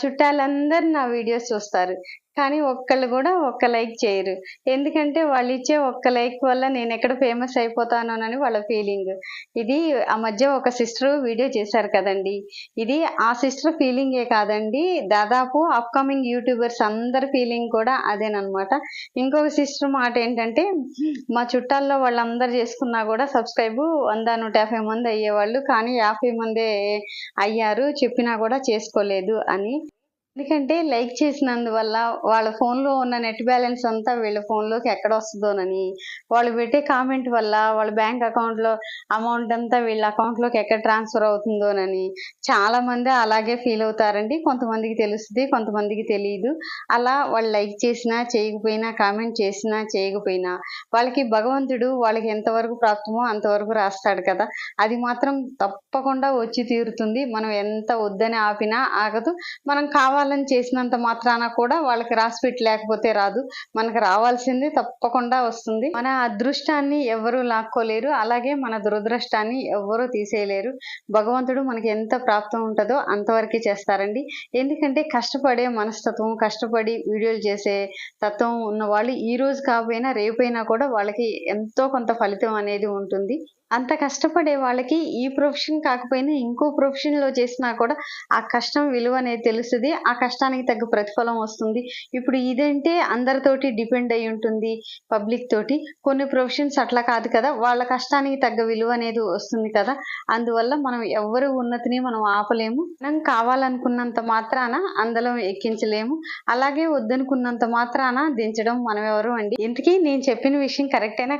చుట్టాలందరూ నా వీడియోస్ చూస్తారు. కానీ ఒక్కళ్ళు గూడా ఒక్క లైక్ చేయరు. ఎందుకంటే వాళ్ళిచ్చే ఒక్క లైక్ వల్ల నేనెక్కడ ఫేమస్ అయిపోతానోనని వాళ్ళ ఫీలింగ్. ఇది ఆ మధ్య ఒక సిస్టర్ వీడియో చేశారు కదండీ! ఇది ఆ సిస్టర్ ఫీలింగే కాదండి. దాదాపు అప్‌కమింగ్ యూట్యూబర్స్ అందరి ఫీలింగ్ కూడా అదేననమాట. ఇంకొక సిస్టర్ మాటేంటంటే, మా చుట్టాల్లో వాళ్ళందరూ చేసుకున్నా గూడా సబ్‌స్క్రైబు 100, 150 మంది అయ్యేవాళ్ళు. కానీ 50 మందే అయ్యారు. చెప్పినా గూడా చేసుకోలేదు అని. ఎందుకంటే లైక్ చేసినందువల్ల వాళ్ళ ఫోన్‌లో ఉన్న నెట్ బ్యాలెన్స్ అంతా వీళ్ళ ఫోన్‌లోకి ఎక్కడొస్తదోనని, వాళ్ళు పెట్టే కామెంట్ వల్ల వాళ్ళ బ్యాంక్ అకౌంట్‌లో అమౌంట్ అంతా వీళ్ళ అకౌంట్‌లోకి ఎక్కడ ట్రాన్స్‌ఫర్ అవుతుందోనని చాలామంది అలాగే ఫీల్ అవుతారండి. కొంతమందికి తెలుస్తది, కొంతమందికి తెలీదు. అలా వాళ్ళు లైక్ చేసినా, చేయకపోయినా, కామెంట్ చేసినా, చేయకపోయినా వాళ్ళకి భగవంతుడు వాళ్ళకి ఎంతవరకు ప్రాప్తమో అంతవరకు రాస్తాడు కదా! అది మాత్రం తప్పకుండా వచ్చి తీరుతుంది. మనం ఎంత వద్దని ఆపినా ఆగదు. మనం కావాలని చేసినంత మాత్రాన కూడా వాళ్ళకి రాసిపెట్టి లేకపోతే రాదు. మనకు రావాల్సింది తప్పకుండా వస్తుంది. మన అదృష్టాన్ని ఎవ్వరూ లాక్కోలేరు. అలాగే మన దురదృష్టాన్ని ఎవ్వరూ తీసేయలేరు. భగవంతుడు మనకి ఎంత ప్రాప్తం ఉంటదో అంతవరకే చేస్తారండి. ఎందుకంటే కష్టపడే మనస్తత్వం, కష్టపడి వీడియోలు చేసే తత్వం ఉన్నవాళ్ళు ఈరోజు కాకపోయినా రేపైనా కూడా వాళ్ళకి ఎంతో కొంత ఫలితం అనేది ఉంటుంది. అంత కష్టపడే వాళ్ళకి ఈ ప్రొఫెషన్ కాకపోయినా ఇంకో ప్రొఫెషన్‌లో చేసినా కూడా ఆ కష్టం విలువ అనేది తెలుస్తది. ఆ కష్టానికి తగ్గ ప్రతిఫలం వస్తుంది. ఇప్పుడు ఇదంటే అందరితోటి డిపెండ్ అయ్యి ఉంటుంది పబ్లిక్ తోటి. కొన్ని ప్రొఫెషన్స్ అట్లా కాదు కదా! వాళ్ళ కష్టానికి తగ్గ విలువ అనేది వస్తుంది కదా! అందువల్ల మనం ఎవ్వరి ఉన్నతిని మనం ఆపలేము. మనం కావాలనుకున్నంత మాత్రాన అందలం ఎక్కించలేము. అలాగే వద్దనుకున్నంత మాత్రాన దించడం మనమెవరం అండి. ఇంతకీ నేను చెప్పిన విషయం కరెక్టేనా?